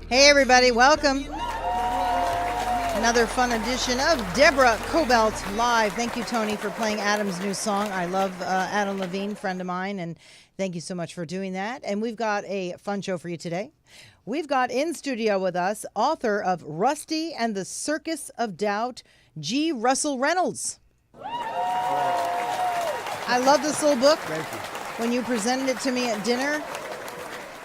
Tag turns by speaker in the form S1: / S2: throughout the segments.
S1: Hey everybody, welcome. Another fun edition of Deborah Kobylt Live. Thank you, Tony, for playing Adam's new song. I love Adam Levine, friend of mine, and thank you so much for doing that. And we've got a fun show for you today. We've got in studio with us author of Rusty and the Circus of Doubt, G. Russell Reynolds. I love this little book.
S2: Thank you.
S1: When you presented it to me at dinner,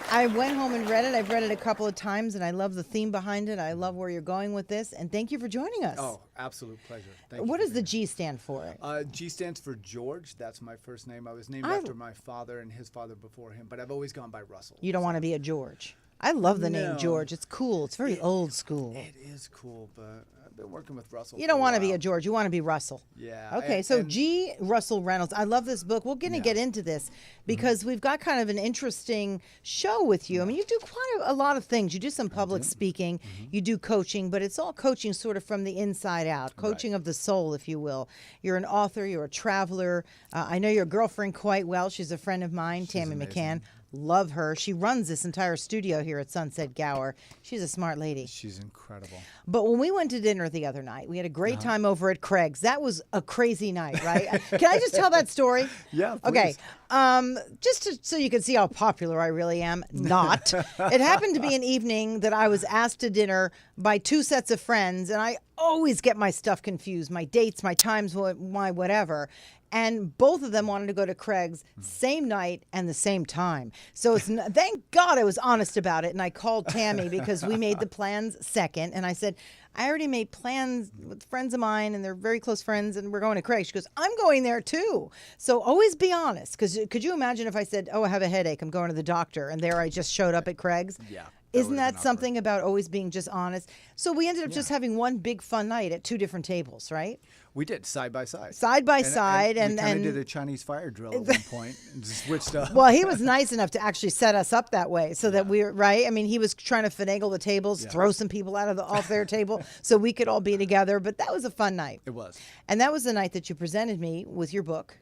S1: I went home and read it. I've read it a couple of times, and I love the theme behind it. I love where you're going with this, and thank you for joining us.
S2: Oh, absolute pleasure. Thank you.
S1: What does the G stand for?
S2: G stands for George. That's my first name. I was named after my father and his father before him, but I've always gone by Russell.
S1: You don't want to be a George. I love the name
S2: No.
S1: George. It's cool. It's very old school.
S2: It is cool, but I've been working with Russell.
S1: You don't want to be
S2: while.
S1: a George. You want to be Russell.
S2: Yeah.
S1: Okay, so G. Russell Reynolds. I love this book. We're going to get into this because we've got kind of an interesting show with you. I mean, you do quite a lot of things. You do some public speaking. You do coaching, but it's all coaching sort of from the inside out, coaching of the soul, if you will. You're an author. You're a traveler. I know your girlfriend quite well. She's a friend of mine, Tammy McCann. Love her. She runs this entire studio here at Sunset Gower. She's a smart lady.
S2: She's incredible.
S1: But when we went to dinner the other night, we had a great time over at Craig's. That was a crazy night, right? Can I just tell that story?
S2: Yeah,
S1: Okay.
S2: please.
S1: So you can see how popular I really am. Not. It happened to be an evening that I was asked to dinner by two sets of friends, and I always get my stuff confused, my dates, my times, my whatever. And both of them wanted to go to Craig's same night and the same time. So it's thank God I was honest about it. And I called Tammy because we made the plans second. And I said, I already made plans with friends of mine, and they're very close friends, and we're going to Craig's. She goes, I'm going there too. So always be honest. Because could you imagine if I said, oh, I have a headache, I'm going to the doctor, and there I just showed up at Craig's?
S2: Yeah.
S1: Isn't that something about always being just honest? So we ended up just having one big fun night at two different tables, right?
S2: We did side by side.
S1: Side by side,
S2: and we kind of did a Chinese fire drill at one point and switched up.
S1: Well, he was nice enough to actually set us up that way so that we were right. I mean, he was trying to finagle the tables, throw some people off their table so we could all be together. But that was a fun night.
S2: It was.
S1: And that was the night that you presented me with your book.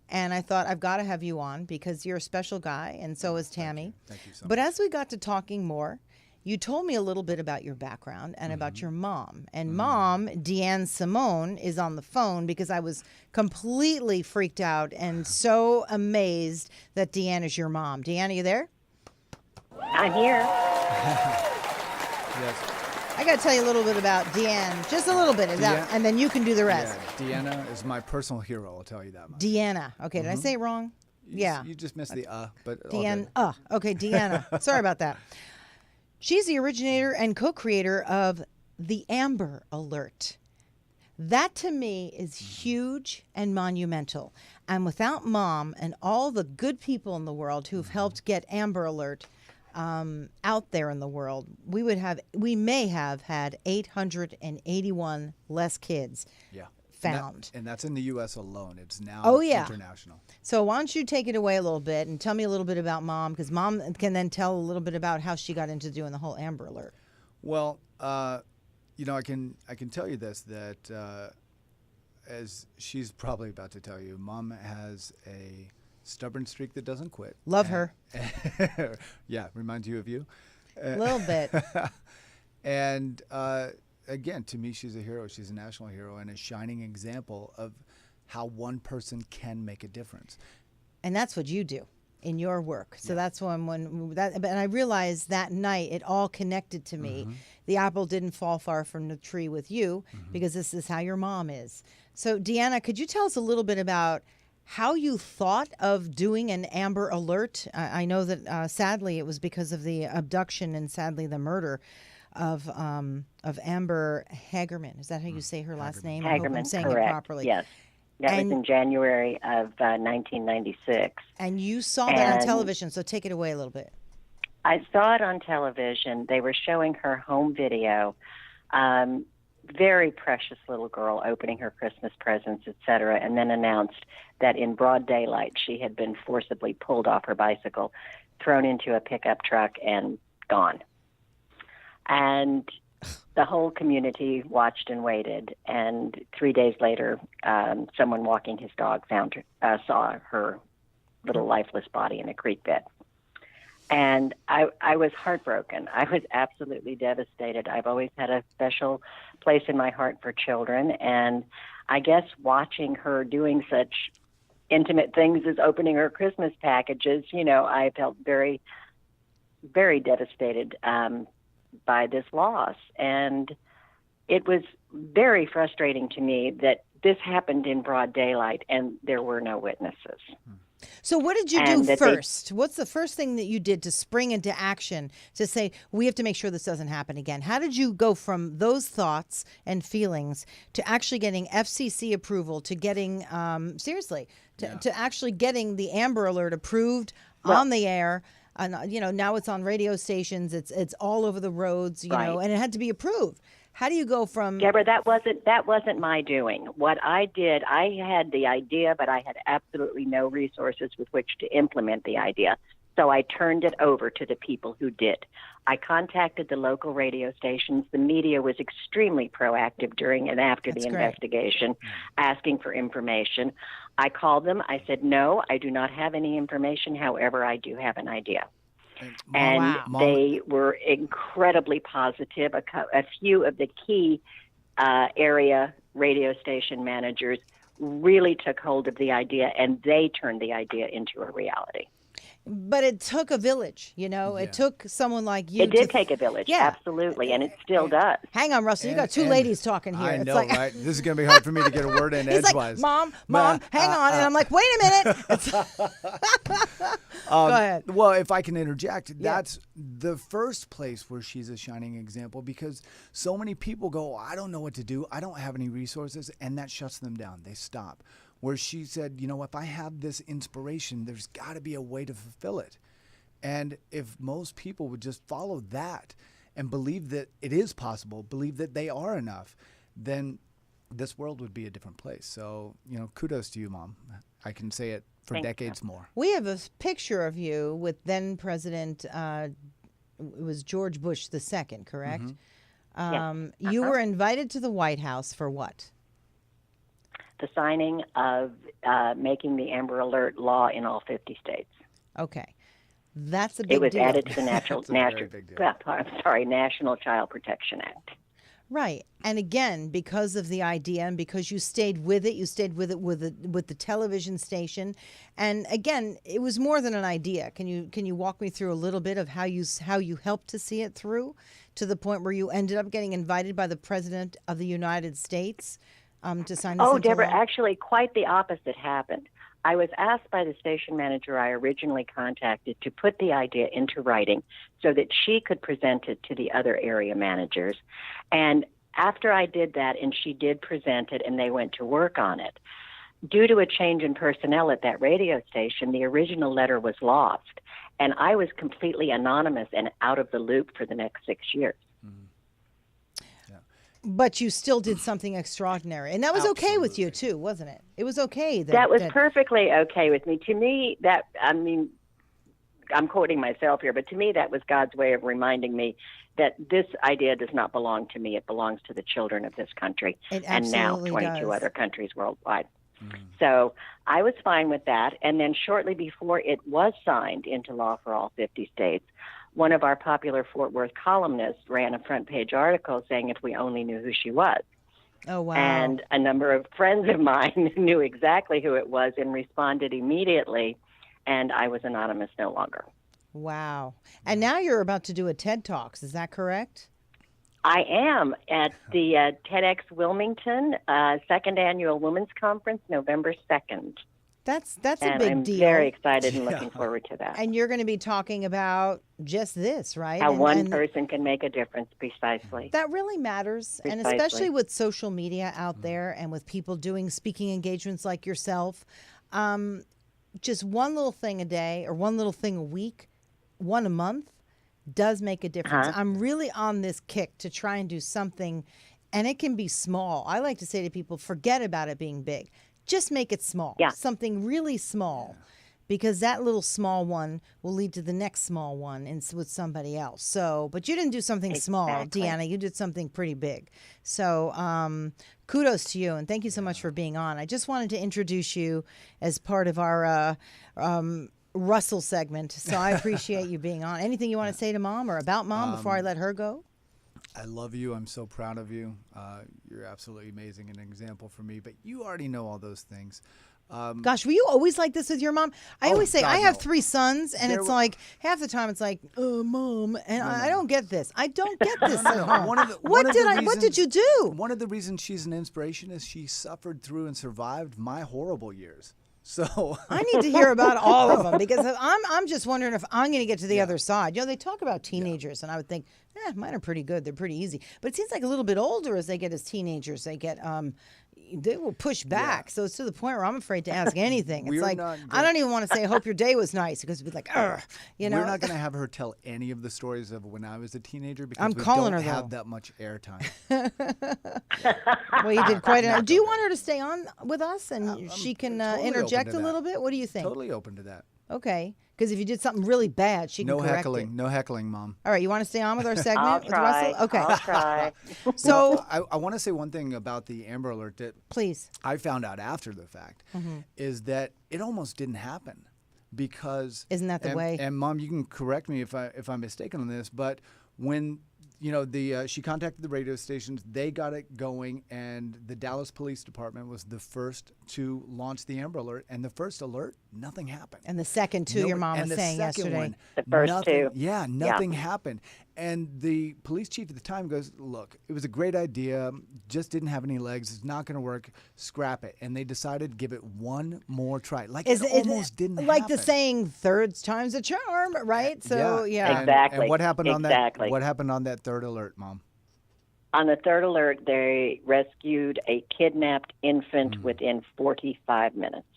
S1: And I thought, I've got to have you on because you're a special guy, and so is Tammy.
S2: Thank you so much.
S1: But as we got to talking more, you told me a little bit about your background and about your mom. And Mom, Deanne Simone, is on the phone because I was completely freaked out and so amazed that Deanne is your mom. Deanne, are you there?
S3: I'm here.
S2: Yes.
S1: I got to tell you a little bit about Deanne, just a little bit, and then you can do the rest.
S2: Yeah, Deanna is my personal hero, I'll tell you that much.
S1: Deanna. Okay, did I say it wrong?
S2: You just missed the but all
S1: Deanne.
S2: good.
S1: Okay, Deanna. Sorry about that. She's the originator and co-creator of the Amber Alert. That to me is huge and monumental. And without Mom and all the good people in the world who've helped get Amber Alert out there in the world, we may have had 881 less kids found.
S2: And that's in the U.S. alone. It's now international.
S1: So why don't you take it away a little bit and tell me a little bit about Mom, because Mom can then tell a little bit about how she got into doing the whole Amber Alert.
S2: Well, I can tell you this, that as she's probably about to tell you, Mom has a stubborn streak that doesn't quit.
S1: Love her.
S2: Yeah, reminds you of you?
S1: A little bit.
S2: And again, to me, she's a hero. She's a national hero and a shining example of how one person can make a difference.
S1: And that's what you do in your work. So that's and I realized that night it all connected to me. The apple didn't fall far from the tree with you because this is how your mom is. So Deanna, could you tell us a little bit about how you thought of doing an Amber Alert? I know that sadly it was because of the abduction and sadly the murder of Amber Hagerman. Is that how you say her last name? I hope I'm saying
S3: correct.
S1: it properly.
S3: Yes. That was in January of 1996.
S1: And you saw that on television, so take it away a little bit.
S3: I saw it on television. They were showing her home video. Very precious little girl opening her Christmas presents, etc., and then announced that in broad daylight she had been forcibly pulled off her bicycle, thrown into a pickup truck, and gone. And the whole community watched and waited. And 3 days later, someone walking his dog saw her little lifeless body in a creek bed. And I was heartbroken. I was absolutely devastated. I've always had a special place in my heart for children. And I guess watching her doing such intimate things as opening her Christmas packages, I felt very, very devastated by this loss. And it was very frustrating to me that this happened in broad daylight and there were no witnesses.
S1: So what did you do first? What's the first thing that you did to spring into action to say, we have to make sure this doesn't happen again? How did you go from those thoughts and feelings to actually getting FCC approval, to getting, to actually getting the Amber Alert approved on the air? And, now it's on radio stations. It's all over the roads, and it had to be approved. How do you go from...
S3: Deborah, that wasn't my doing. What I did, I had the idea, but I had absolutely no resources with which to implement the idea. So I turned it over to the people who did. I contacted the local radio stations. The media was extremely proactive during and after the investigation, asking for information. I called them. I said, no, I do not have any information. However, I do have an idea. And they were incredibly positive. A few of the key area radio station managers really took hold of the idea, and they turned the idea into a reality.
S1: But it took a village, It took someone like you.
S3: It did take a village, absolutely, and it still does.
S1: Hang on, Russell. You got two ladies talking here.
S2: I know, right? This is going to be hard for me to get a word in edgewise.
S1: He's like, Mom, hang on. And I'm like, wait a minute. Go ahead.
S2: Well, if I can interject, that's the first place where she's a shining example, because so many people go, I don't know what to do. I don't have any resources. And that shuts them down. They stop. Where she said, if I have this inspiration, there's got to be a way to fulfill it. And if most people would just follow that and believe that it is possible, believe that they are enough, then this world would be a different place. So, kudos to you, Mom. I can say it for decades more.
S1: We have a picture of you with then President, it was George Bush II, correct?
S3: Yes.
S1: You were invited to the White House for what?
S3: The signing of making the Amber Alert law in all 50 states.
S1: Okay. That's a big deal.
S3: It was added to the National Child Protection Act.
S1: Right. And again, because of the idea and because you stayed with it with the television station. And again, it was more than an idea. Can you walk me through a little bit of how you helped to see it through to the point where you ended up getting invited by the President of the United States to sign this into
S3: Deborah,
S1: law?
S3: actually quite the opposite happened. I was asked by the station manager I originally contacted to put the idea into writing so that she could present it to the other area managers. And after I did that, and she did present it, and they went to work on it, due to a change in personnel at that radio station, the original letter was lost. And I was completely anonymous and out of the loop for the next 6 years.
S1: But you still did something extraordinary. And that was okay with you, too, wasn't it? It was okay.
S3: That was perfectly okay with me. To me, I'm quoting myself here, but to me, that was God's way of reminding me that this idea does not belong to me. It belongs to the children of this country and now 22 other countries worldwide. So I was fine with that. And then shortly before it was signed into law for all 50 states, one of our popular Fort Worth columnists ran a front page article saying if we only knew who she was.
S1: Oh, wow.
S3: And a number of friends of mine knew exactly who it was and responded immediately, and I was anonymous no longer.
S1: Wow. And now you're about to do a TED Talks, is that correct?
S3: I am at the TEDx Wilmington second annual Women's Conference, November 2nd.
S1: That's a
S3: and
S1: big
S3: I'm
S1: deal.
S3: Very excited and looking forward to that.
S1: And you're going to be talking about just this, right?
S3: How one person can make a difference, precisely.
S1: That really matters.
S3: Precisely.
S1: And especially with social media out there and with people doing speaking engagements like yourself, just one little thing a day or one little thing a week, one a month does make a difference. I'm really on this kick to try and do something, and it can be small. I like to say to people, forget about it being big. Just make it small, something really small, because that little small one will lead to the next small one with somebody else. So, but you didn't do something small, Deanna. You did something pretty big. So, kudos to you, and thank you so much for being on. I just wanted to introduce you as part of our Russell segment. So I appreciate you being on. Anything you want to say to Mom or about Mom before I let her go?
S2: I love you. I'm so proud of you. You're absolutely amazing and an example for me. But you already know all those things.
S1: Gosh, were you always like this with your mom? I always say,
S2: God,
S1: I have
S2: no.
S1: 3 sons, and it's like half the time it's like, Mom, and I don't get this. I don't get this at home. What did you do?
S2: One of the reasons she's an inspiration is she suffered through and survived my horrible years. So
S1: I need to hear about all of them, because I'm just wondering if I'm going to get to the other side. You know, they talk about teenagers, and I would think, mine are pretty good. They're pretty easy. But it seems like a little bit older as they get as teenagers. They will push back. Yeah. So it's to the point where I'm afraid to ask anything. It's like, I don't even want to say, I hope your day was nice, because it'd be like, ugh, you know.
S2: We're not going to have her tell any of the stories of when I was a teenager, because
S1: I'm
S2: we
S1: calling
S2: don't
S1: her,
S2: have that much airtime.
S1: Well, you did quite enough. Do you want her to stay on with us, and she can
S2: totally
S1: interject a little bit? What do you think?
S2: Totally open to that.
S1: Okay. Because if you did something really bad, she can correct it.
S2: No heckling, Mom.
S1: All right, you want to stay on with our segment
S3: I'll
S1: with
S3: try.
S1: Russell? Okay.
S3: I'll try.
S1: So
S2: I want to say one thing about the Amber Alert that
S1: please,
S2: I found out after the fact, is that it almost didn't happen, because
S1: isn't that the way?
S2: And Mom, you can correct me if I'm mistaken on this, but when she contacted the radio stations, they got it going, and the Dallas Police Department was the first to launch the Amber Alert. And the first alert, nothing happened.
S1: And the second too, your mom was saying yesterday.
S3: The first two.
S2: Yeah, nothing happened. And the police chief at the time goes, look, it was a great idea, just didn't have any legs, it's not going to work, scrap it. And they decided to give it one more try. Like it almost didn't happen.
S1: Like the saying, third time's a charm, right? So, yeah.
S3: Exactly.
S2: And what happened on that?
S3: Exactly.
S2: What happened on that third alert, Mom?
S3: On the third alert, they rescued a kidnapped infant within 45 minutes.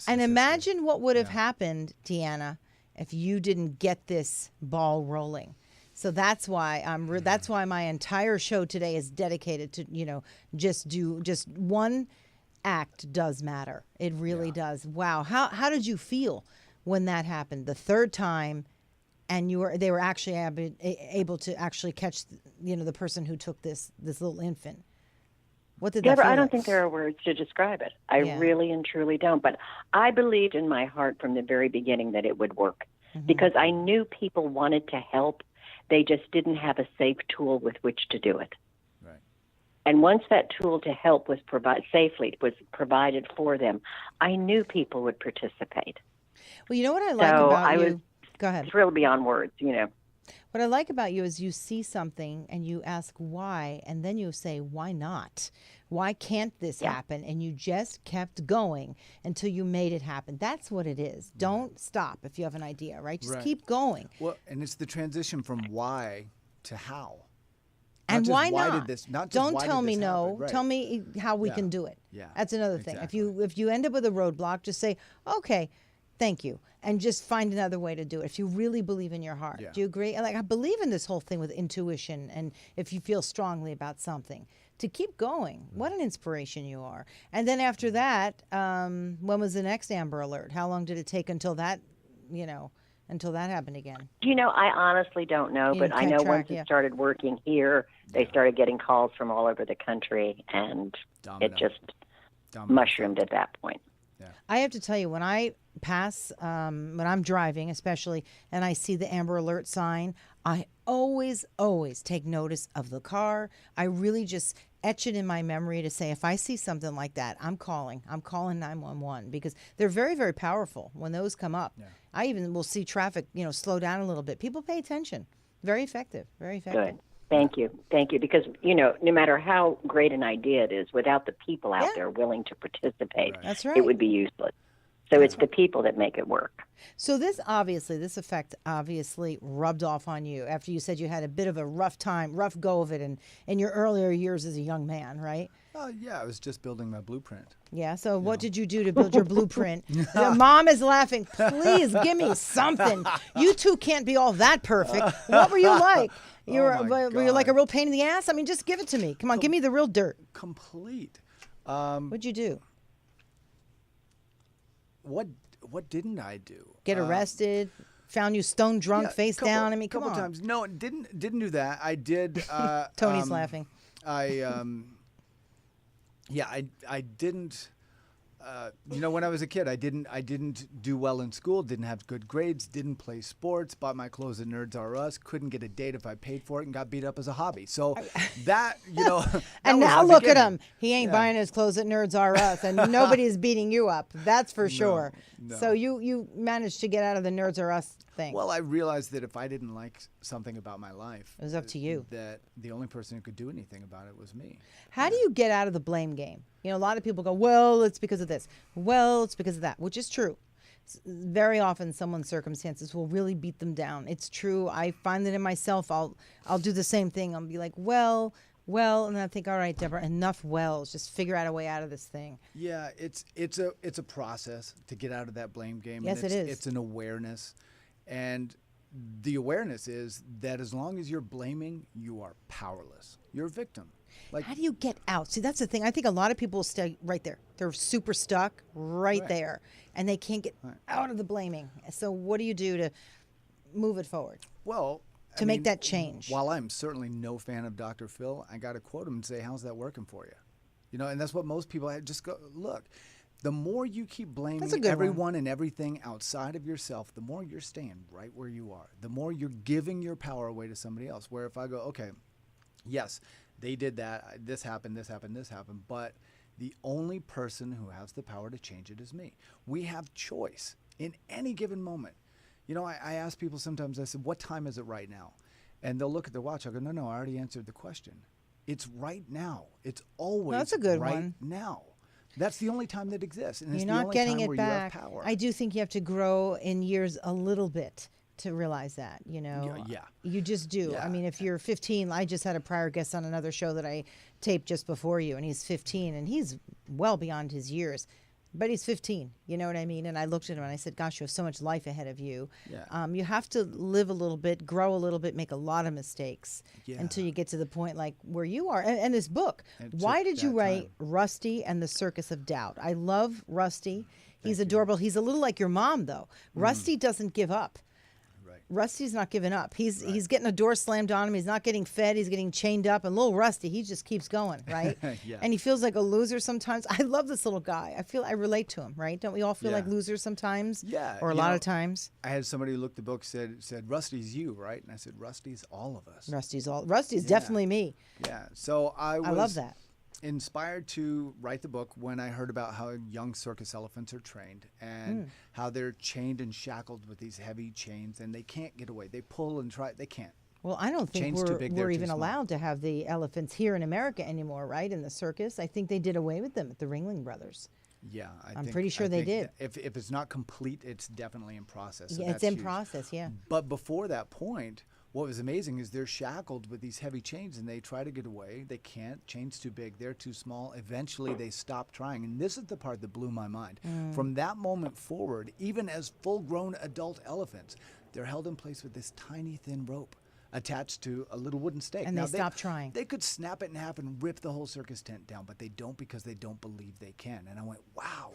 S1: And imagine what would have happened, Deanna, if you didn't get this ball rolling. So that's why that's why my entire show today is dedicated to, just one act does matter. It really does. Wow. How did you feel when that happened the third time, and they were actually able to actually catch the person who took this little infant? What did that
S3: Deborah,
S1: feel
S3: I don't
S1: like?
S3: think there are words to describe it. I really and truly don't. But I believed in my heart from the very beginning that it would work, because I knew people wanted to help. They just didn't have a safe tool with which to do it.
S2: Right.
S3: And once that tool to help was provided for them, I knew people would participate.
S1: Well, you know what I like about you? Go ahead.
S3: Thrilled beyond words,
S1: What I like about you is you see something and you ask why, and then you say, why not? Why can't this happen? And you just kept going until you made it happen. That's what it is. Don't stop if you have an idea, right? Just keep going.
S2: Well, and it's the transition from why to how.
S1: And why
S2: why
S1: not?
S2: Did this, not just
S1: Don't
S2: why
S1: tell
S2: did
S1: me
S2: this
S1: no.
S2: happen. Right.
S1: Tell me how we can do it.
S2: Yeah.
S1: That's another thing.
S2: Exactly.
S1: If you end up with a roadblock, just say, okay, thank you, and just find another way to do it. If you really believe in your heart.
S2: Yeah.
S1: Do you agree? Like, I believe in this whole thing with intuition, and if you feel strongly about something, to keep going. What an inspiration you are. And then after that, when was the next Amber Alert? How long did it take until that happened again?
S3: I honestly don't know, but I know once it started working here, they started getting calls from all over the country, and it just mushroomed at that point.
S2: Yeah.
S1: I have to tell you, when I pass, when I'm driving especially, and I see the Amber Alert sign, I always take notice of the car. I really just etch it in my memory to say, if I see something like that, I'm calling 911, because they're very, very powerful when those come up. Yeah. I even will see traffic, slow down a little bit. People pay attention. Very effective. Very effective.
S3: Good. Thank you. Because, no matter how great an idea it is, without the people out there willing to participate,
S1: That's right.
S3: it would be useless. So it's the people that make it work.
S1: So this effect obviously rubbed off on you after you said you had a bit of a rough go of it in your earlier years as a young man, right?
S2: Yeah, I was just building my blueprint.
S1: Yeah, so what did you do to build your blueprint? Your mom is laughing. Please give me something. You two can't be all that perfect. What were you like? Were you like a real pain in the ass? I mean, just give it to me. Come on, give me the real dirt.
S2: Complete.
S1: What'd you do?
S2: what didn't I do?
S1: Get arrested, found you stone drunk, face down. I mean, come on.
S2: Couple times. No, didn't do that. I did.
S1: Tony's laughing.
S2: I didn't. When I was a kid, I didn't do well in school, didn't have good grades, didn't play sports, bought my clothes at Nerds R Us, couldn't get a date if I paid for it, and got beat up as a hobby. So that, that
S1: and
S2: was
S1: now
S2: the
S1: look at
S2: beginning.
S1: him. He ain't buying his clothes at Nerds R Us, and nobody's beating you up. That's for sure.
S2: no.
S1: So you managed to get out of the Nerds R Us thing.
S2: Well, I realized that if I didn't like something about my life,
S1: it was up to you.
S2: That the only person who could do anything about it was me.
S1: How do you get out of the blame game? A lot of people go, well, it's because of this. Well, it's because of that, which is true. Very often someone's circumstances will really beat them down. It's true. I find that in myself. I'll do the same thing. I'll be like, well, and then I think, all right, Deborah, enough wells. Just figure out a way out of this thing.
S2: Yeah, it's a process to get out of that blame game.
S1: Yes,
S2: and
S1: it is.
S2: It's an awareness. And the awareness is that as long as you're blaming, you are powerless. You're a victim. Like,
S1: how do you get out? See, that's the thing. I think a lot of people stay right there. They're super stuck right there, and they can't get out of the blaming. So what do you do to move it forward?
S2: Well,
S1: to make that change.
S2: While I'm certainly no fan of Dr. Phil, I got to quote him and say, how's that working for you? And that's what most people have. Just go, look, the more you keep blaming everyone and everything outside of yourself, the more you're staying right where you are. The more you're giving your power away to somebody else. Where if I go, okay, yes, they did that, this happened, but the only person who has the power to change it is me. We have choice in any given moment. I ask people sometimes, I said, what time is it right now? And they'll look at their watch. I'll go, no, I already answered the question. It's right now. It's always
S1: that's a good
S2: right
S1: one.
S2: now. That's the only time that exists. And it's
S1: You're
S2: the
S1: not
S2: only
S1: getting
S2: time
S1: it
S2: where
S1: back.
S2: you have power.
S1: I do think you have to grow in years a little bit to realize that,
S2: Yeah.
S1: You just do.
S2: Yeah.
S1: I mean, if you're 15, I just had a prior guest on another show that I taped just before you, and he's 15, and he's well beyond his years, but he's 15, you know what I mean? And I looked at him and I said, gosh, you have so much life ahead of you.
S2: Yeah.
S1: You have to live a little bit, grow a little bit, make a lot of mistakes
S2: Yeah.
S1: until you get to the point like where you are. And this book, why did you write Rusty and the Circus of Doubt? I love Rusty. He's adorable. He's a little like your mom, though. Rusty doesn't give up. Rusty's not giving up. He's getting a door slammed on him. He's not getting fed. He's getting chained up. And little Rusty, he just keeps going, right?
S2: Yeah.
S1: And he feels like a loser sometimes. I love this little guy. I relate to him, right? Don't we all feel like losers sometimes?
S2: Yeah.
S1: Or a lot of times?
S2: I had somebody who looked at the book said Rusty's you, right? And I said, Rusty's all of us.
S1: Rusty's definitely me.
S2: Yeah. So I
S1: love that.
S2: Inspired to write the book when I heard about how young circus elephants are trained and how they're chained and shackled with these heavy chains and they can't get away. They pull and try. They can't.
S1: Well, I don't think
S2: Chain's too big, they're
S1: we're
S2: too
S1: even
S2: small.
S1: allowed to have the elephants here in America anymore, right? In the circus. I think they did away with them at the Ringling Brothers.
S2: Yeah.
S1: I'm pretty sure they did.
S2: If it's not complete, it's definitely in process. So
S1: Yeah, it's
S2: that's
S1: in
S2: huge.
S1: process, yeah.
S2: But before that point, what was amazing is they're shackled with these heavy chains and they try to get away. They can't. Chain's too big. They're too small. Eventually, they stop trying. And this is the part that blew my mind. From that moment forward, even as full-grown adult elephants, they're held in place with this tiny, thin rope attached to a little wooden stake.
S1: And
S2: Now,
S1: they stop trying.
S2: They could snap it in half and rip the whole circus tent down, but they don't because they don't believe they can. And I went, wow.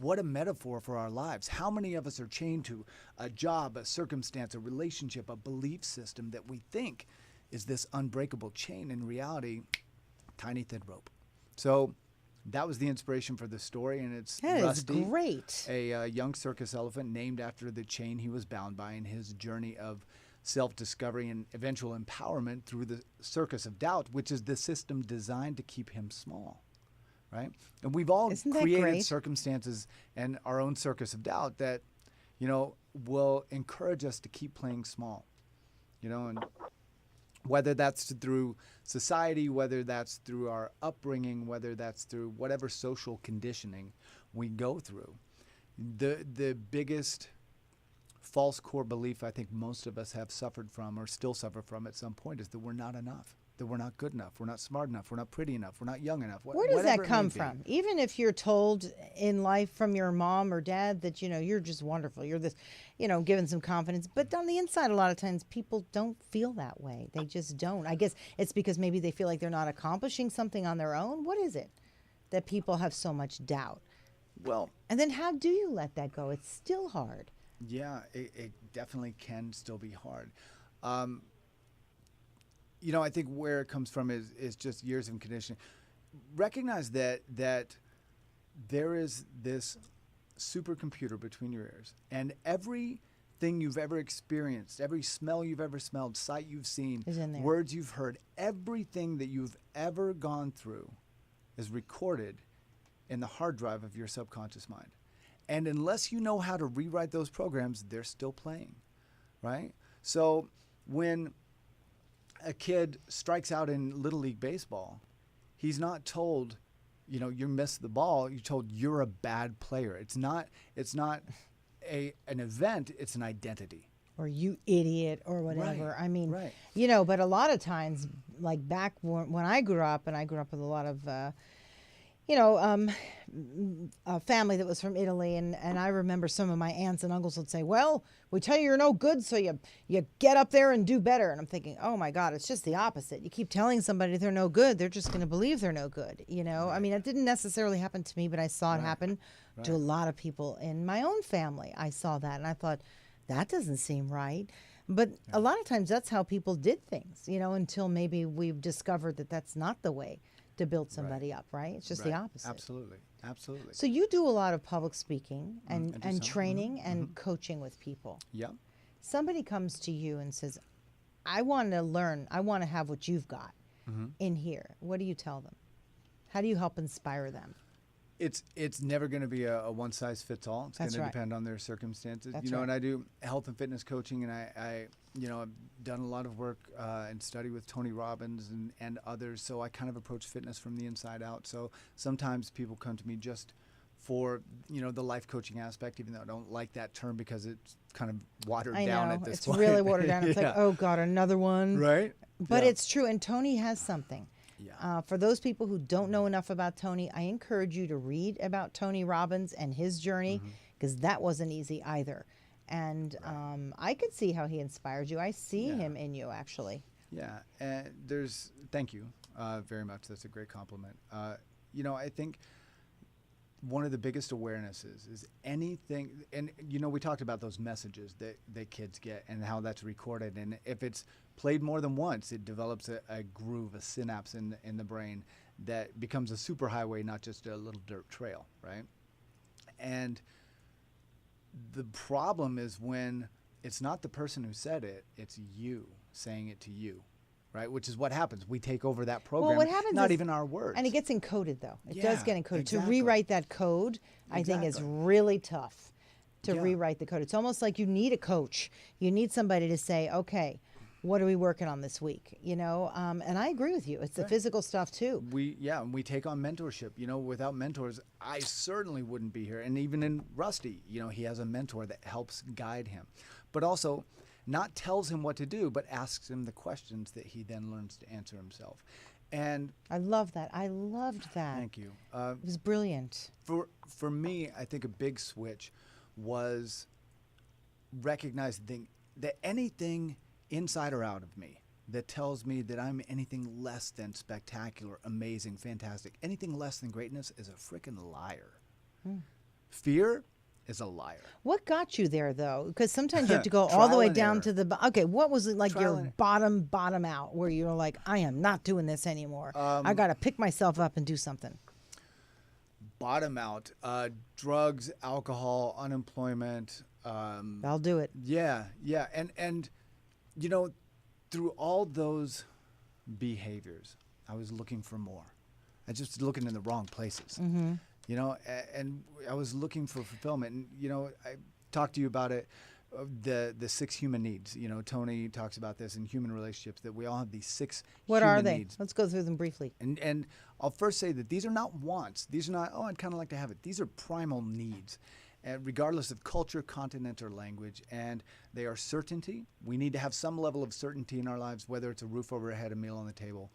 S2: What a metaphor for our lives. How many of us are chained to a job, a circumstance, a relationship, a belief system that we think is this unbreakable chain? In reality, tiny thin rope. So that was the inspiration for the story, and it's
S1: That
S2: Rusty,
S1: is great.
S2: a young circus elephant named after the chain he was bound by in his journey of self-discovery and eventual empowerment through the circus of doubt, which is the system designed to keep him small. Right? And we've all
S1: Isn't that
S2: created
S1: great?
S2: circumstances and our own circus of doubt that, will encourage us to keep playing small. And whether that's through society, whether that's through our upbringing, whether that's through whatever social conditioning we go through. The biggest false core belief I think most of us have suffered from or still suffer from at some point is that we're not enough. That we're not good enough, we're not smart enough, we're not pretty enough, we're not young enough.
S1: Where does
S2: whatever
S1: that
S2: it may
S1: come
S2: be.
S1: from? Even if you're told in life from your mom or dad that, you're just wonderful, you're this, given some confidence. But on the inside, a lot of times people don't feel that way. They just don't. I guess it's because maybe they feel like they're not accomplishing something on their own. What is it that people have so much doubt?
S2: Well,
S1: And then how do you let that go? It's still hard.
S2: yeah, it definitely can still be hard. Um, I think where it comes from is just years of conditioning. Recognize that there is this supercomputer between your ears, and everything you've ever experienced, every smell you've ever smelled, sight you've seen,
S1: Is in there.
S2: words you've heard, everything that you've ever gone through is recorded in the hard drive of your subconscious mind. And unless you know how to rewrite those programs, they're still playing, right? So when a kid strikes out in Little League Baseball, he's not told, you missed the ball. You're told you're a bad player. It's not an event. It's an identity.
S1: Or you idiot or whatever.
S2: Right,
S1: I mean,
S2: right.
S1: but a lot of times, like back when I grew up, and I grew up with a lot of, a family that was from Italy, and I remember some of my aunts and uncles would say, well, we tell you you're no good, so you get up there and do better. And I'm thinking, oh my God, it's just the opposite. You keep telling somebody they're no good, they're just going to believe they're no good. Right. I mean, it didn't necessarily happen to me, but I saw it happen to a lot of people in my own family. I saw that, and I thought, that doesn't seem right. But a lot of times that's how people did things, until maybe we've discovered that that's not the way to build somebody up, right? It's just the opposite.
S2: Absolutely.
S1: So you do a lot of public speaking and
S2: some.
S1: training and coaching with people.
S2: Yeah.
S1: Somebody comes to you and says, I want to learn, I want to have what you've got in here. What do you tell them? How do you help inspire them?
S2: It's never going to be a one size fits all. It's going to depend on their circumstances.
S1: That's
S2: and I do health and fitness coaching, and I've done a lot of work and study with Tony Robbins and others. So I kind of approach fitness from the inside out. So sometimes people come to me just for the life coaching aspect, even though I don't like that term because it's kind of watered down at this point.
S1: It's really watered down. It's like, oh God, another one.
S2: Right.
S1: But it's true, and Tony has something.
S2: Yeah.
S1: For those people who don't know enough about Tony, I encourage you to read about Tony Robbins and his journey, because that wasn't easy either. And I could see how he inspired you. I see him in you, actually.
S2: Yeah, and thank you very much. That's a great compliment. I think one of the biggest awarenesses is anything, and we talked about those messages that kids get and how that's recorded, and if it's played more than once, it develops a groove, a synapse in the brain that becomes a superhighway, not just a little dirt trail, right? And the problem is when it's not the person who said it, it's you saying it to you. Right, which is what happens. We take over that program.
S1: Well, what happens
S2: not
S1: is,
S2: even our words.
S1: And it gets encoded, though. It does get encoded.
S2: Exactly.
S1: To rewrite that code, I think is really tough to rewrite the code. It's almost like you need a coach. You need somebody to say, okay, what are we working on this week? And I agree with you. It's the physical stuff too.
S2: We take on mentorship. Without mentors, I certainly wouldn't be here. And even in Rusty, he has a mentor that helps guide him, but also not tells him what to do, but asks him the questions that he then learns to answer himself. And
S1: I love that. I loved that.
S2: Thank you.
S1: It was brilliant.
S2: For me, I think a big switch was recognizing that anything inside or out of me that tells me that I'm anything less than spectacular, amazing, fantastic, anything less than greatness is a freaking liar. Fear is a liar.
S1: What got you there, though? Because sometimes you have to go all the way down to the... Okay, what was it like your bottom out where you're like, I am not doing this anymore. I got to pick myself up and do something.
S2: Bottom out. Drugs, alcohol, unemployment.
S1: I'll do it.
S2: Yeah. And through all those behaviors, I was looking for more. I was just looking in the wrong places.
S1: Mm-hmm.
S2: And I was looking for fulfillment. And, I talked to you about it, the 6 human needs. Tony talks about this in human relationships, that we all have these 6
S1: what
S2: human
S1: are they?
S2: needs.
S1: Let's go through them briefly.
S2: And I'll first say that these are not wants. These are not, I'd kind of like to have it. These are primal needs, regardless of culture, continent, or language. And they are certainty. We need to have some level of certainty in our lives, whether it's a roof over our head, a meal on the table.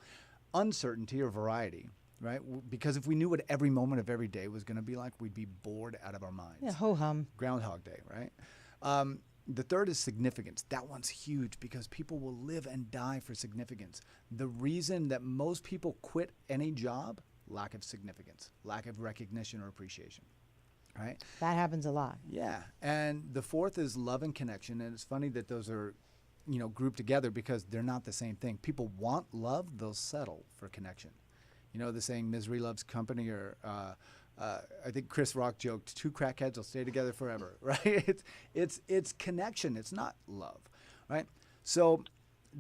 S2: Uncertainty or variety. Right? Because if we knew what every moment of every day was going to be like, we'd be bored out of our minds.
S1: Yeah, ho-hum.
S2: Groundhog Day, right? The third is significance. That one's huge because people will live and die for significance. The reason that most people quit any job, lack of significance, lack of recognition or appreciation. right?
S1: That happens a lot.
S2: Yeah. And the fourth is love and connection. And it's funny that those are, grouped together because they're not the same thing. People want love, they'll settle for connection. The saying, misery loves company, or I think Chris Rock joked, two crackheads will stay together forever, right? It's connection. It's not love, right? So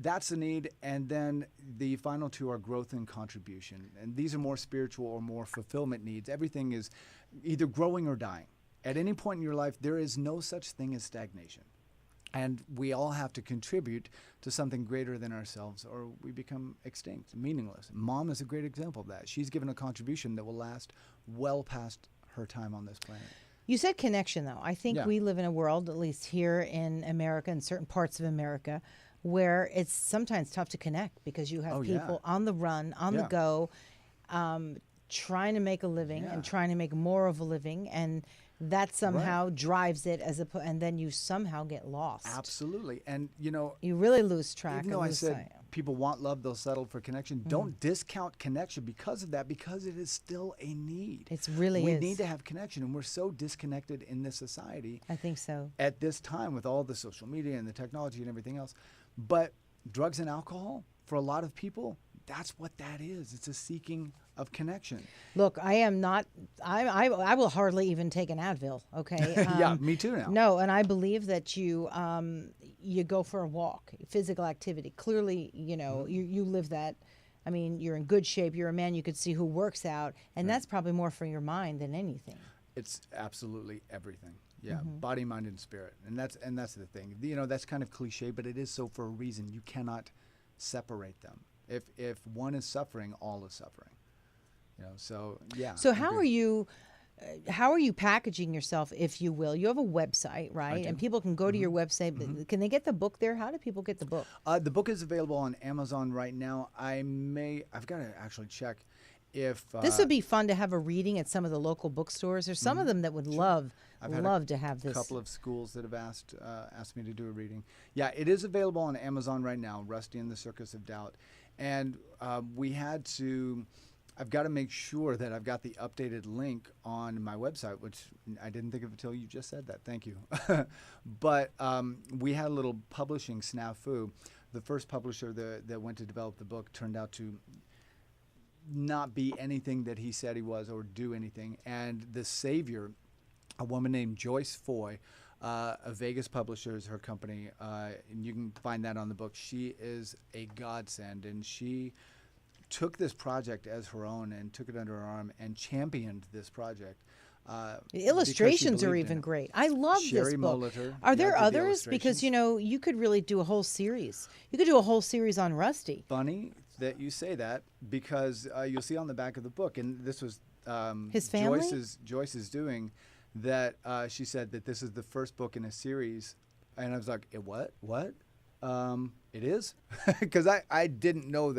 S2: that's the need. And then the final two are growth and contribution. And these are more spiritual or more fulfillment needs. Everything is either growing or dying. At any point in your life, there is no such thing as stagnation. And we all have to contribute to something greater than ourselves, or we become extinct, meaningless. Mom is a great example of that. She's given a contribution that will last well past her time on this planet.
S1: You said connection, though. I think
S2: Yeah.
S1: we live in a world, at least here in America, in certain parts of America, where it's sometimes tough to connect because you have people on the run, on the go, trying to make a living and trying to make more of a living, and that somehow drives it and then you somehow get lost.
S2: Absolutely. And
S1: you really lose track.
S2: Even though I said
S1: sight.
S2: people want love, they'll settle for connection. Don't discount connection because of that, because it is still a need.
S1: It's really
S2: We need to have connection, and we're so disconnected in this society.
S1: I think so.
S2: At this time, with all the social media and the technology and everything else. But drugs and alcohol, for a lot of people, that's what that is. It's a seeking of connection.
S1: Look, I am not. I will hardly even take an Advil. Okay.
S2: Yeah, me too now.
S1: No, and I believe that you go for a walk, physical activity. Clearly, you live that. I mean, you're in good shape. You're a man. You could see who works out, and that's probably more for your mind than anything.
S2: It's absolutely everything. Yeah, body, mind, and spirit, and that's the thing. That's kind of cliche, but it is so for a reason. You cannot separate them. If one is suffering, all is suffering. So yeah.
S1: So how are you packaging yourself, if you will? You have a website, right? And people can go to your website. Can they get the book there? How do people get the book?
S2: The book is available on Amazon right now. I've got to actually check if
S1: this would be fun to have a reading at some of the local bookstores. There's some of them that would love to have this.
S2: A couple of schools that have asked me to do a reading. Yeah, it is available on Amazon right now. Rusty and the Circus of Doubt, and I've got to make sure that I've got the updated link on my website, which I didn't think of until you just said that. Thank you. But we had a little publishing snafu. The first publisher that went to develop the book turned out to not be anything that he said he was or do anything. And the savior, a woman named Joyce Foy, a Vegas publisher is her company, and you can find that on the book. She is a godsend, and she took this project as her own and took it under her arm and championed this project.
S1: The illustrations are even great. I love this book.
S2: Molitor,
S1: are there others? Because you could really do a whole series. You could do a whole series on Rusty.
S2: Funny that you say that, because you'll see on the back of the book, and this was
S1: his family?
S2: Joyce's doing that. She said that this is the first book in a series, and I was like, what? It is? Because I didn't know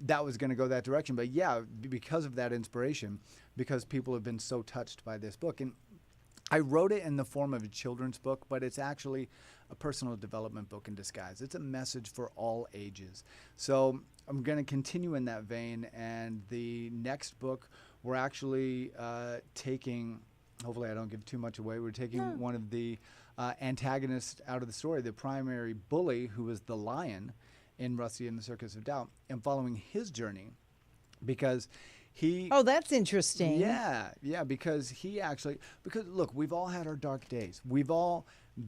S2: that was going to go that direction. But yeah, because of that inspiration, because people have been so touched by this book. And I wrote it in the form of a children's book, but it's actually a personal development book in disguise. It's a message for all ages. So I'm going to continue in that vein. And the next book, we're actually taking, hopefully I don't give too much away, we're taking one of the antagonists out of the story, the primary bully, who was the lion in Rusty and the Circus of Doubt, and following his journey, because he...
S1: Oh, that's interesting.
S2: Yeah, because look, we've all had our dark days. We've all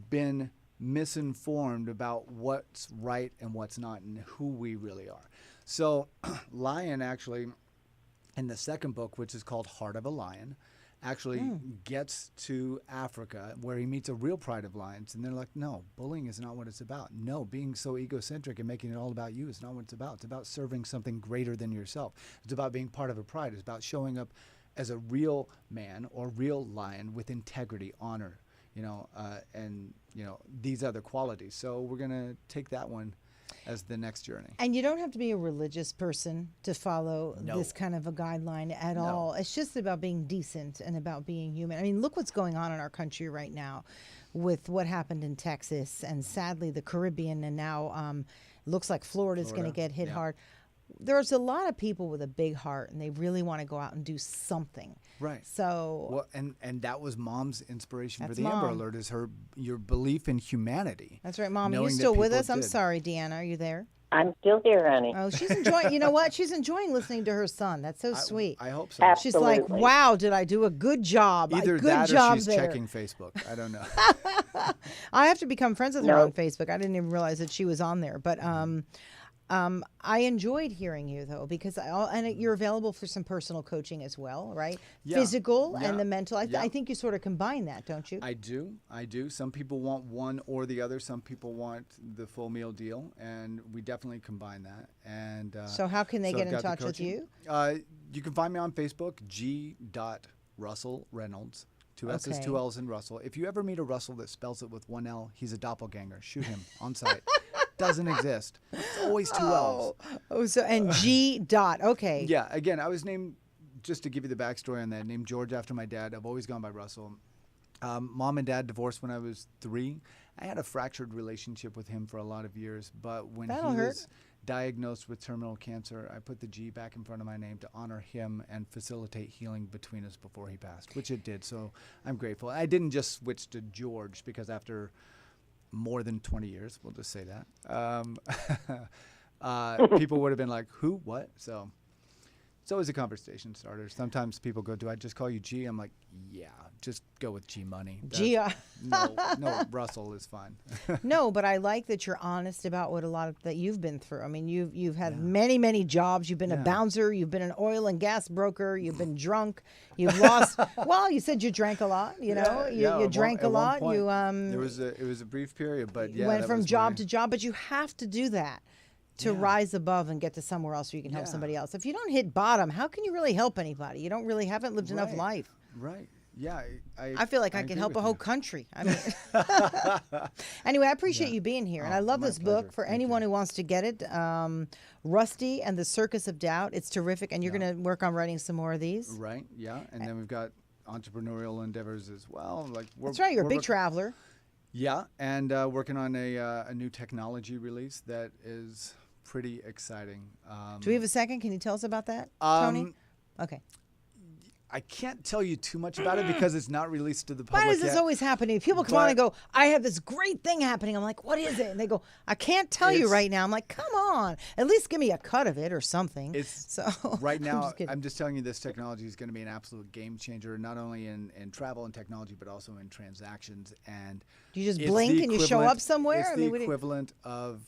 S2: been misinformed about what's right and what's not and who we really are. So Lion actually, in the second book, which is called Heart of a Lion, actually gets to Africa, where he meets a real pride of lions, and they're like, no, bullying is not what it's about. No, being so egocentric and making it all about you is not what it's about. It's about serving something greater than yourself. It's about being part of a pride. It's about showing up as a real man or real lion with integrity, honor, and these other qualities. So we're gonna take that one as the next journey.
S1: And you don't have to be a religious person to follow this kind of a guideline at all. It's just about being decent and about being human. I mean, look what's going on in our country right now with what happened in Texas and sadly the Caribbean, and now looks like Florida's going to get hit hard. there's a lot of people with a big heart, and they really want to go out and do something.
S2: Right.
S1: So,
S2: well, and that was Mom's inspiration for
S1: That's
S2: the Amber
S1: Mom.
S2: Alert, is your belief in humanity.
S1: that's right, Mom. Are you
S2: knowing that
S1: still with
S2: people
S1: us? I'm
S2: did.
S1: sorry, Deanna. Are you there?
S3: I'm still here, honey.
S1: Oh, she's enjoying. You know what? She's enjoying listening to her son. That's so sweet.
S2: I hope so.
S1: She's like,
S3: Absolutely.
S1: wow, did I do a good job?
S2: Either
S1: good
S2: that
S1: job
S2: or she's
S1: there.
S2: checking Facebook. I don't know.
S1: I have to become friends with her
S3: No.
S1: on Facebook. I didn't even realize that she was on there. But I enjoyed hearing you though, because and you're available for some personal coaching as well, right?
S2: Yeah.
S1: Physical
S2: Yeah.
S1: and the mental.
S2: Yeah.
S1: I think you sort of combine that, don't you?
S2: I do. Some people want one or the other. Some people want the full meal deal, and we definitely combine that. And
S1: So how can they
S2: so
S1: get
S2: I've
S1: in
S2: got the
S1: touch with
S2: coaching. You can find me on Facebook, G.Russell Reynolds. 2 S's,
S1: Okay.
S2: 2 L's in Russell. If you ever meet a Russell that spells it with 1 L, he's a doppelganger. Shoot him on sight. Doesn't exist. It's always 2 L's.
S1: Oh, so and G dot. Okay.
S2: Yeah, again, I was named, just to give you the backstory on that, named George after my dad. I've always gone by Russell. Mom and Dad divorced when I was 3. I had a fractured relationship with him for a lot of years, but when
S1: That'll
S2: he
S1: hurt.
S2: was diagnosed with terminal cancer, I put the G back in front of my name to honor him and facilitate healing between us before he passed, which it did. So I'm grateful. I didn't just switch to George because after more than 20 years, we'll just say that, people would have been like, who, what? So it's always a conversation starter. Sometimes people go, do I just call you G? I'm like, yeah, just go with G Money.
S1: G.
S2: No, Russell is fine.
S1: No, but I like that you're honest about what a lot of that you've been through. I mean, you've had many jobs. You've been a
S2: Yeah.
S1: bouncer. You've been an oil and gas broker. You've been drunk. You've lost. Well, you said you drank a lot. You know, you drank a lot. You
S2: It was a brief period, but yeah,
S1: went
S2: that
S1: from
S2: was
S1: job
S2: my-
S1: to job. But you have to do that to
S2: Yeah.
S1: rise above and get to somewhere else where you can help
S2: Yeah.
S1: somebody else. If you don't hit bottom, how can you really help anybody? You don't really haven't lived enough
S2: Right.
S1: life.
S2: Right. Yeah.
S1: I feel like I can
S2: agree
S1: help a
S2: with
S1: whole
S2: you.
S1: country. I mean, anyway, I appreciate you being here, and I love
S2: my
S1: this book.
S2: pleasure.
S1: For
S2: Thank
S1: anyone
S2: you.
S1: who wants to get it, Rusty and the Circus of Doubt. It's terrific, and you're going to work on writing some more of these.
S2: Right. Yeah. And then we've got entrepreneurial endeavors as well. Like
S1: That's right. You're a
S2: we're
S1: big
S2: work-
S1: traveler.
S2: Yeah, and working on a new technology release that is pretty exciting.
S1: Do we have a second? Can you tell us about that, Tony? Okay.
S2: I can't tell you too much about it because it's not released to the
S1: Why
S2: public
S1: does this
S2: yet.
S1: always happen? People come on
S2: But-
S1: and go, I have this great thing happening. I'm like, what is it? And they go, I can't tell you
S2: It's-
S1: right now. I'm like, come on. At least give me a cut of it or something.
S2: It's
S1: so
S2: right
S1: I'm
S2: now.
S1: just kidding.
S2: I'm just telling you, this technology is going to be an absolute game changer, not only in travel and technology, but also in transactions. And
S1: Do you just
S2: it's
S1: blink
S2: the
S1: and you show
S2: equivalent-
S1: up somewhere?
S2: It's
S1: I
S2: the
S1: mean, what do you-
S2: equivalent of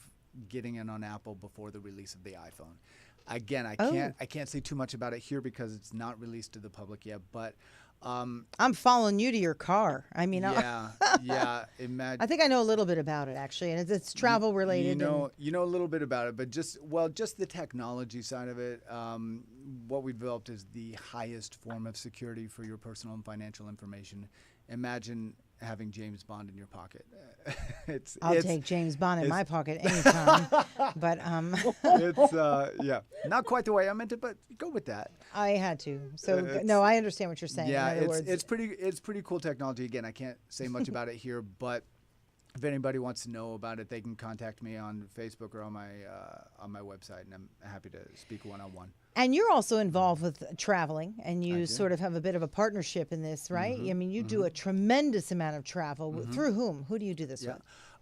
S2: getting in on Apple before the release of the iPhone. Again, I can't say too much about it here because it's not released to the public yet. But
S1: I'm following you to your car. I mean,
S2: yeah. Imagine.
S1: I think I know a little bit about it actually, and it's travel related.
S2: You know a little bit about it, but just the technology side of it. What we've developed is the highest form of security for your personal and financial information. Imagine having James Bond in your pocket.
S1: I'll take James Bond in my pocket anytime. But
S2: it's not quite the way I meant it, but go with that.
S1: I had to. So no, I understand what you're saying.
S2: Yeah,
S1: in other words,
S2: it's pretty cool technology. Again, I can't say much about it here, but if anybody wants to know about it, they can contact me on Facebook or on my website, and I'm happy to speak one-on-one.
S1: And you're also involved with traveling, and you
S2: do.
S1: sort of have a bit of a partnership in this, right?
S2: Mm-hmm.
S1: I mean, you do a tremendous amount of travel. Through whom? Who do you do this with?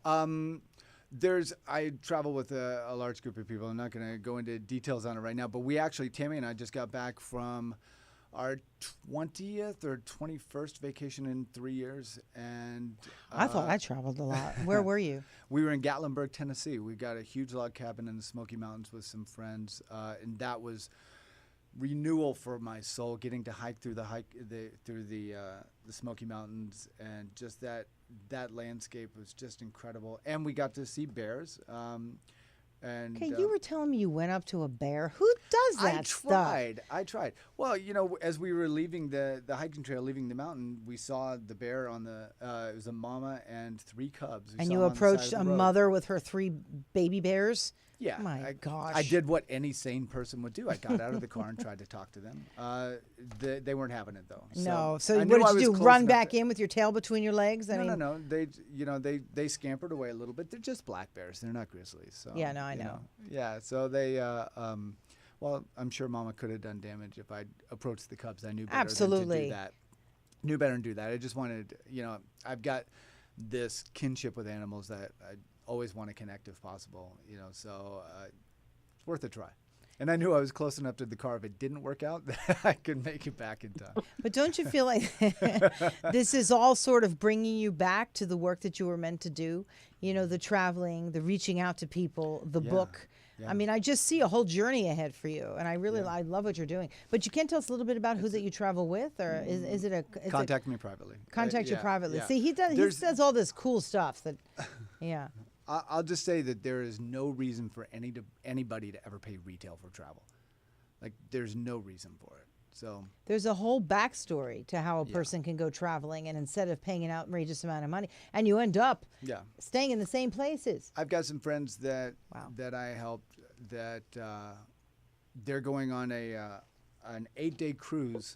S2: I travel with a large group of people. I'm not going to go into details on it right now, but Tammy and I just got back from our 20th or 21st vacation in 3 years, and
S1: I thought I traveled a lot. Where were you?
S2: we were in Gatlinburg, Tennessee. We got a huge log cabin in the Smoky Mountains with some friends, and that was renewal for my soul. Getting to hike through the Smoky Mountains, and just that landscape was just incredible. And we got to see bears.
S1: Okay, you were telling me you went up to a bear. Who does that stuff?
S2: I tried. Well, as we were leaving the hiking trail, leaving the mountain, we saw the bear on it was a mama and 3 cubs.
S1: And you approached a mother with her 3 baby bears?
S2: Yeah.
S1: My gosh.
S2: I did what any sane person would do. I got out of the car and tried to talk to them. They weren't having it though.
S1: No. So
S2: I
S1: what
S2: knew I
S1: did
S2: was
S1: you do?
S2: close
S1: Run
S2: enough
S1: back
S2: to-
S1: in with your tail between your legs?
S2: No. They scampered away a little bit. They're just black bears. They're not grizzlies. So
S1: Yeah, no, I know.
S2: Yeah. So they Well, I'm sure Mama could have done damage if I'd approached the Cubs. I knew better than to
S1: Absolutely.
S2: do that. Knew better than do that. I just wanted, I've got this kinship with animals that I always want to connect if possible, so it's worth a try. And I knew I was close enough to the car. If it didn't work out, that I could make it back in time.
S1: But don't you feel like this is all sort of bringing you back to the work that you were meant to do? The traveling, the reaching out to people, the book.
S2: Yeah.
S1: I mean, I just see a whole journey ahead for you, and I love what you're doing. But you can't tell us a little bit about who that you travel with, or is it a
S2: Contact me privately.
S1: Contact you privately.
S2: Yeah.
S1: See, he does all this cool stuff that, yeah.
S2: I'll just say that there is no reason for anybody to ever pay retail for travel. Like, there's no reason for it. So
S1: there's a whole backstory to how a person can go traveling, and instead of paying an outrageous amount of money, and you end up staying in the same places.
S2: I've got some friends that I helped that they're going on an 8-day cruise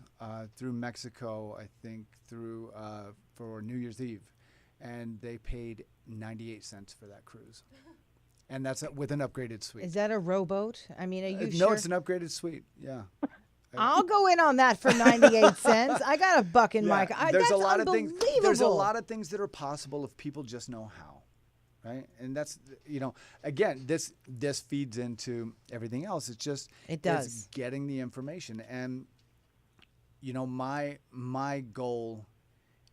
S2: through Mexico, I think, for New Year's Eve, and they paid 98 cents for that cruise. And that's with an upgraded suite.
S1: Is that a rowboat? I mean, are you
S2: No,
S1: sure?
S2: it's an upgraded suite. Yeah.
S1: I'll go in on that for 98 cents. I got a buck in my car.
S2: There's
S1: That's
S2: a lot of things. There's a
S1: unbelievable.
S2: lot of things that are possible if people just know how, right? And that's again, this feeds into everything else. It's just it's getting the information, and my goal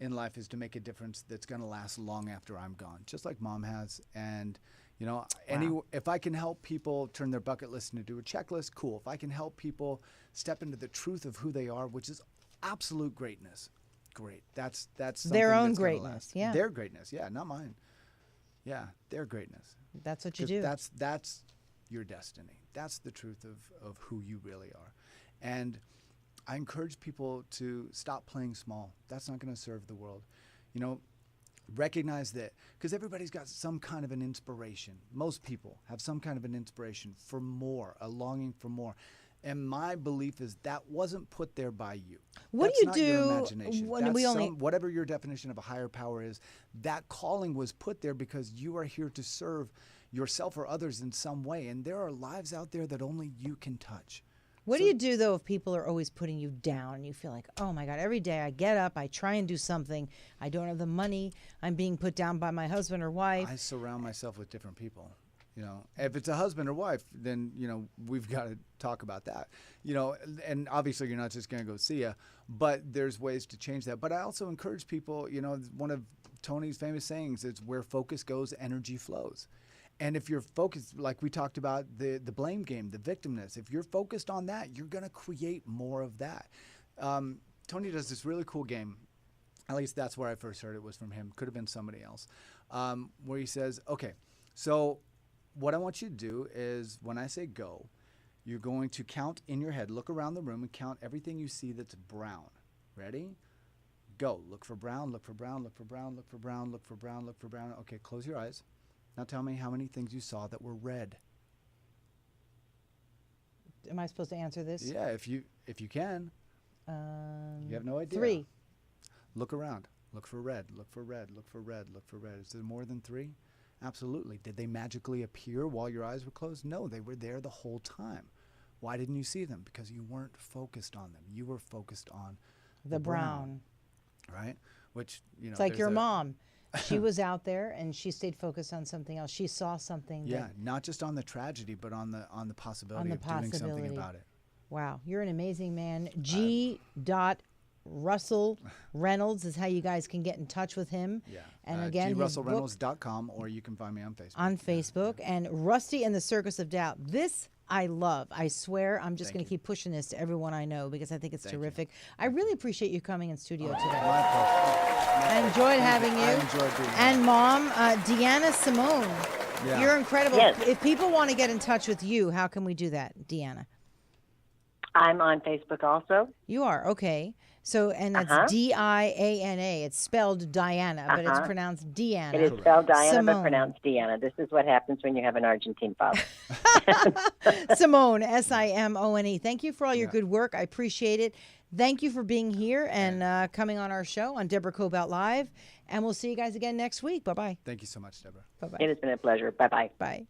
S2: in life is to make a difference that's going to last long after I'm gone, just like Mom has. And if I can help people turn their bucket list into a checklist, cool. If I can help people step into the truth of who they are, which is absolute greatness, great. That's
S1: their own
S2: that's
S1: greatness. Yeah,
S2: their greatness. Yeah, not mine. Yeah, their greatness.
S1: That's what you do.
S2: That's your destiny. That's the truth of who you really are. And I encourage people to stop playing small. That's not going to serve the world. Recognize that, because everybody's got some kind of an inspiration. Most people have some kind of an inspiration for more, a longing for more. And my belief is that wasn't put there by you.
S1: What
S2: That's
S1: do
S2: not
S1: you
S2: your
S1: do
S2: imagination.
S1: when
S2: That's whatever your definition of a higher power is, that calling was put there because you are here to serve yourself or others in some way. And there are lives out there that only you can touch.
S1: What do you do, though, if people are always putting you down and you feel like, oh, my God, every day I get up, I try and do something, I don't have the money, I'm being put down by my husband or wife?
S2: I surround myself with different people. If it's a husband or wife, then, we've got to talk about that. And obviously you're not just going to go see ya, but there's ways to change that. But I also encourage people, one of Tony's famous sayings is where focus goes, energy flows. And if you're focused, like we talked about the blame game, the victimness, if you're focused on that, you're going to create more of that. Tony does this really cool game. At least that's where I first heard it was from him. Could have been somebody else. Where he says, okay, so what I want you to do is when I say go, you're going to count in your head, look around the room and count everything you see that's brown. Ready? Go. Look for brown, look for brown, look for brown, look for brown, look for brown, look for brown. Okay, close your eyes. Now tell me how many things you saw that were red.
S1: Am I supposed to answer this?
S2: Yeah, if you can. You have no idea.
S1: 3.
S2: Look around. Look for red. Look for red. Look for red. Look for red. Is there more than 3? Absolutely. Did they magically appear while your eyes were closed? No, they were there the whole time. Why didn't you see them? Because you weren't focused on them. You were focused on the brown. Right? Which,
S1: it's like your mom. She was out there and she stayed focused on something else. She saw something.
S2: Yeah, not just on the tragedy, but on the possibility of doing something about it.
S1: Wow, you're an amazing man. Russell Reynolds is how you guys can get in touch with him.
S2: Yeah.
S1: And again,
S2: GRussellReynolds.com, or you can find me on Facebook.
S1: On Facebook. Yeah. And Rusty and the Circus of Doubt. This I love. I swear I'm just going to keep pushing this to everyone I know because I think it's terrific. I really appreciate you coming in studio today.
S2: My pleasure.
S1: I enjoyed having you.
S2: I enjoyed being here.
S1: And Mom, Deanna Simone. Yeah. You're incredible.
S3: Yes.
S1: If people want to get in touch with you, how can we do that, Deanna?
S3: I'm on Facebook also.
S1: You are? Okay. So, and that's D-I-A-N-A. It's spelled Diana, but it's pronounced Deanna.
S3: It is spelled Diana,
S1: Simone.
S3: but pronounced Deanna. This is what happens when you have an Argentine father.
S1: Simone, S-I-M-O-N-E. Thank you for all your good work. I appreciate it. Thank you for being here and coming on our show on Deborah Kobylt Live. And we'll see you guys again next week. Bye-bye.
S2: Thank you so much, Deborah.
S1: Bye-bye.
S3: It has been a pleasure. Bye-bye.
S1: Bye.